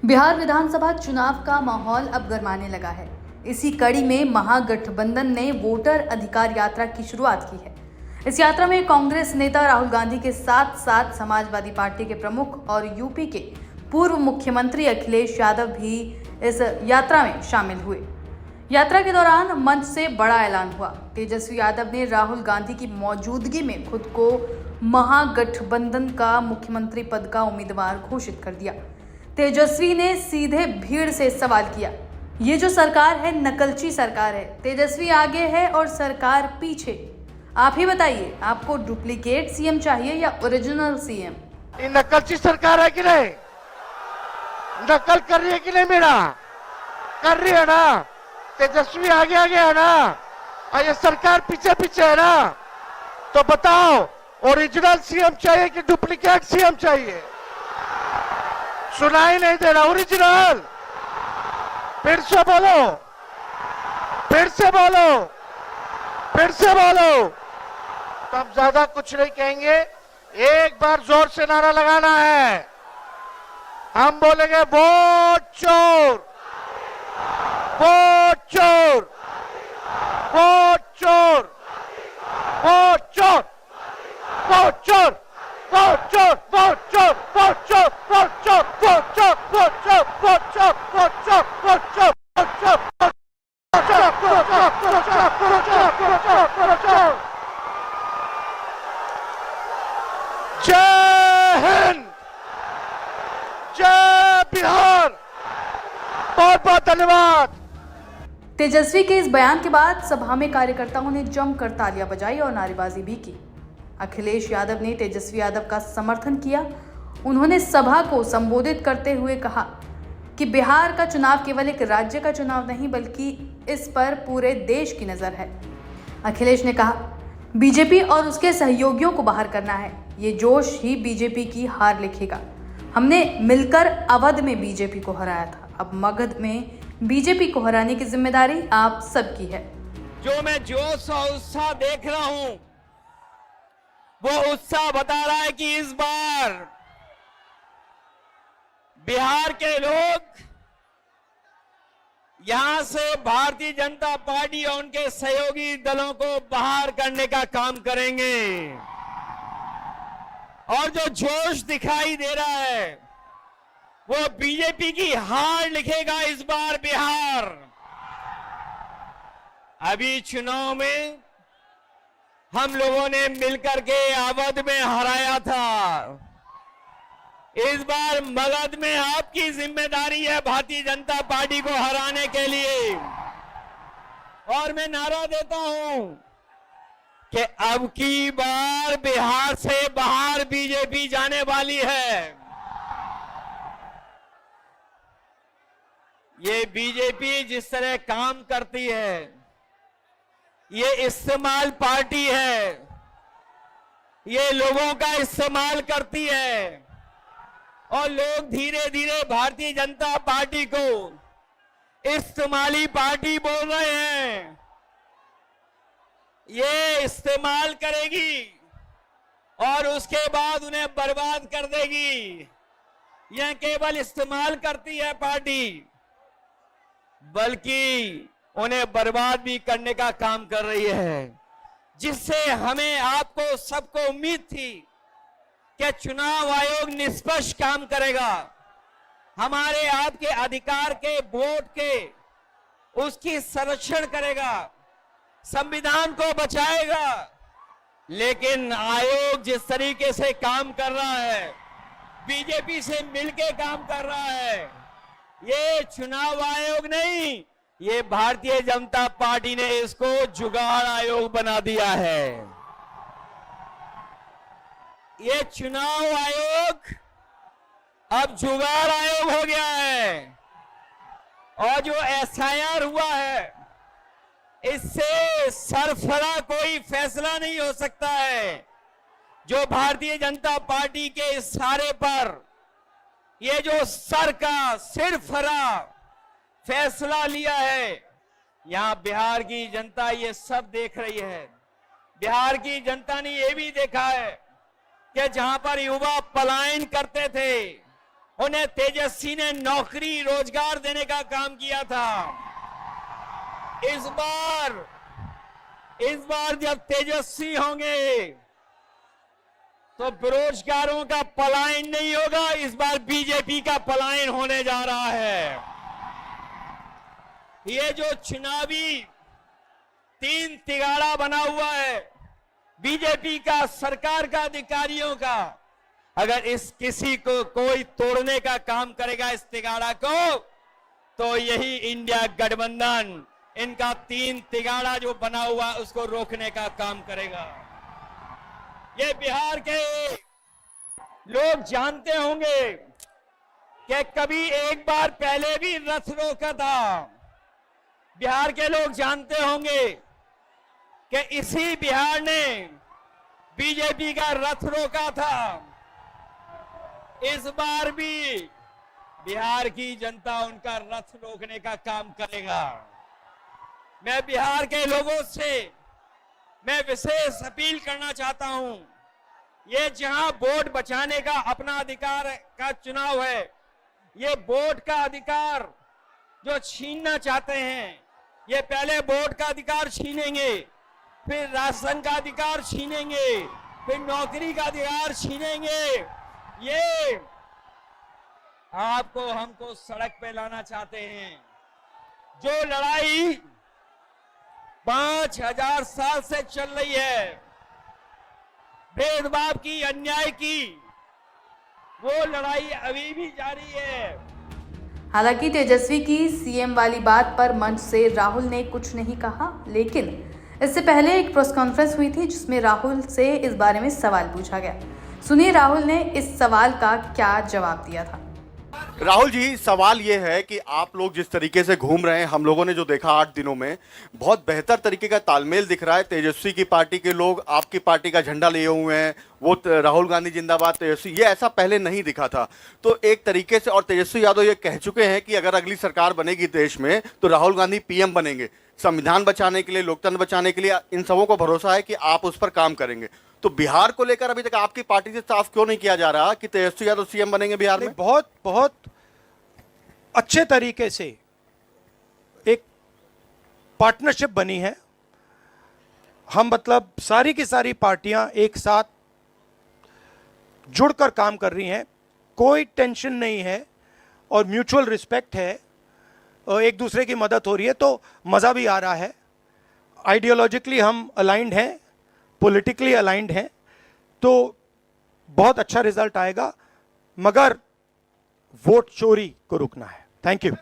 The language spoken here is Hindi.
बिहार विधानसभा चुनाव का माहौल अब गरमाने लगा है। इसी कड़ी में महागठबंधन ने वोटर अधिकार यात्रा की शुरुआत की है। इस यात्रा में कांग्रेस नेता राहुल गांधी के साथ साथ समाजवादी पार्टी के प्रमुख और यूपी के पूर्व मुख्यमंत्री अखिलेश यादव भी इस यात्रा में शामिल हुए। यात्रा के दौरान मंच से बड़ा ऐलान हुआ। तेजस्वी यादव ने राहुल गांधी की मौजूदगी में खुद को महागठबंधन का मुख्यमंत्री पद का उम्मीदवार घोषित कर दिया। तेजस्वी ने सीधे भीड़ से सवाल किया, ये जो सरकार है नकलची सरकार है, तेजस्वी आगे है और सरकार पीछे। आप ही बताइए, आपको डुप्लीकेट सीएम चाहिए या ओरिजिनल सीएम? ये नकलची सरकार है कि नहीं? नकल कर रही है कि नहीं? मेरा कर रही है ना। तेजस्वी आगे आगे है ना और ये सरकार पीछे पीछे है ना। तो बताओ, ओरिजिनल सीएम चाहिए कि डुप्लीकेट सीएम चाहिए? सुनाई नहीं दे रहा। ओरिजिनल। फिर से बोलो, फिर से बोलो, फिर से बोलो। तो हम ज्यादा कुछ नहीं कहेंगे, एक बार जोर से नारा लगाना है। हम बोलेंगे वोट चोर, वोट चोर, वोट चोर, वोट चोर, वोट चोर, वोट चोर, वोट चोर, वोट चोर, वोट चोर, वोट चोर, वोट चोर, वोट चोर, वोट चोर, वोट चोर, वोट चोर, वोट चोर। जय हिंद, जय बिहार। बहुत बहुत धन्यवाद। तेजस्वी के इस बयान के बाद सभा में कार्यकर्ताओं ने जमकर तालियां बजाई और नारेबाजी भी की। अखिलेश यादव ने तेजस्वी यादव का समर्थन किया। उन्होंने सभा को संबोधित करते हुए कहा कि बिहार का चुनाव केवल एक राज्य का चुनाव नहीं, बल्कि इस पर पूरे देश की नजर है। अखिलेश ने कहा, बीजेपी और उसके सहयोगियों को बाहर करना है। ये जोश ही बीजेपी की हार लिखेगा। हमने मिलकर अवध में बीजेपी को हराया था, अब मगध में बीजेपी को हराने की जिम्मेदारी आप सबकी है। जो मैं जोश और उत्साह देख रहा हूं, वो उत्साह बता रहा है कि इस बार बिहार के लोग यहां से भारतीय जनता पार्टी और उनके सहयोगी दलों को बाहर करने का काम करेंगे। और जो जोश दिखाई दे रहा है वो बीजेपी की हार लिखेगा इस बार बिहार। अभी चुनाव में हम लोगों ने मिलकर के अवध में हराया था। इस बार मगध में आपकी जिम्मेदारी है भारतीय जनता पार्टी को हराने के लिए। और मैं नारा देता हूं कि अब की बार बिहार से बाहर बीजेपी जाने वाली है। ये बीजेपी जिस तरह काम करती है, ये इस्तेमाल पार्टी है, ये लोगों का इस्तेमाल करती है और लोग धीरे धीरे भारतीय जनता पार्टी को इस्तेमाली पार्टी बोल रहे हैं। ये इस्तेमाल करेगी और उसके बाद उन्हें बर्बाद कर देगी। यह केवल इस्तेमाल करती है पार्टी, बल्कि उन्हें बर्बाद भी करने का काम कर रही है। जिससे हमें आपको सबको उम्मीद थी कि चुनाव आयोग निष्पक्ष काम करेगा, हमारे आपके अधिकार के वोट के उसकी संरक्षण करेगा, संविधान को बचाएगा। लेकिन आयोग जिस तरीके से काम कर रहा है, बीजेपी से मिलके काम कर रहा है, ये चुनाव आयोग नहीं, ये भारतीय जनता पार्टी ने इसको जुगाड़ आयोग बना दिया है। ये चुनाव आयोग अब जुगाड़ आयोग हो गया है। और जो एसआईआर हुआ है, इससे सरफरा कोई फैसला नहीं हो सकता है। जो भारतीय जनता पार्टी के इशारे पर ये जो सर का सिरफरा फैसला लिया है, यहां बिहार की जनता ये सब देख रही है। बिहार की जनता ने ये भी देखा है कि जहां पर युवा पलायन करते थे, उन्हें तेजस्वी ने नौकरी रोजगार देने का काम किया था। इस बार जब तेजस्वी होंगे तो बेरोजगारों का पलायन नहीं होगा, इस बार बीजेपी का पलायन होने जा रहा है। ये जो चुनावी तीन तिगाड़ा बना हुआ है बीजेपी का, सरकार का, अधिकारियों का, अगर इस किसी को कोई तोड़ने का काम करेगा इस तिगाड़ा को, तो यही इंडिया गठबंधन इनका तीन तिगाड़ा जो बना हुआ उसको रोकने का काम करेगा। ये बिहार के लोग जानते होंगे कि कभी एक बार पहले भी रथ रोका था। बिहार के लोग जानते होंगे कि इसी बिहार ने बीजेपी का रथ रोका था। इस बार भी बिहार की जनता उनका रथ रोकने का काम करेगा। मैं बिहार के लोगों से मैं विशेष अपील करना चाहता हूं, ये जहां वोट बचाने का अपना अधिकार का चुनाव है, ये वोट का अधिकार जो छीनना चाहते हैं, ये पहले वोट का अधिकार छीनेंगे, फिर राशन का अधिकार छीनेंगे, फिर नौकरी का अधिकार छीनेंगे। ये आपको हमको सड़क पे लाना चाहते हैं। जो लड़ाई 5000 साल से चल रही है, भेदभाव की, अन्याय की, वो लड़ाई अभी भी जारी है। हालांकि तेजस्वी की सीएम वाली बात पर मंच से राहुल ने कुछ नहीं कहा, लेकिन इससे पहले एक प्रेस कॉन्फ्रेंस हुई थी जिसमें राहुल से इस बारे में सवाल पूछा गया। सुनिए राहुल ने इस सवाल का क्या जवाब दिया था। राहुल जी, सवाल ये है कि आप लोग जिस तरीके से घूम रहे हैं, हम लोगों ने जो देखा 8 दिनों में, बहुत बेहतर तरीके का तालमेल दिख रहा है। तेजस्वी की पार्टी के लोग आपकी पार्टी का झंडा लिए हुए हैं, वो राहुल गांधी जिंदाबाद तेजस्वी, ये ऐसा पहले नहीं दिखा था। तो एक तरीके से, और तेजस्वी यादव ये कह चुके हैं कि अगर अगली सरकार बनेगी देश में तो राहुल गांधी पीएम बनेंगे। संविधान बचाने के लिए, लोकतंत्र बचाने के लिए इन सबों को भरोसा है कि आप उस पर काम करेंगे। तो बिहार को लेकर अभी तक आपकी पार्टी से साफ क्यों नहीं किया जा रहा कि तेजस्वी यादव सीएम बनेंगे बिहार में? बहुत बहुत अच्छे तरीके से एक पार्टनरशिप बनी है। हम मतलब सारी की सारी पार्टियां एक साथ जुड़कर काम कर रही हैं, कोई टेंशन नहीं है और म्यूचुअल रिस्पेक्ट है और एक दूसरे की मदद हो रही है, तो मज़ा भी आ रहा है। आइडियोलॉजिकली हम अलाइंड हैं, पॉलिटिकली अलाइंड हैं, तो बहुत अच्छा रिजल्ट आएगा, मगर वोट चोरी को रुकना है। Thank you.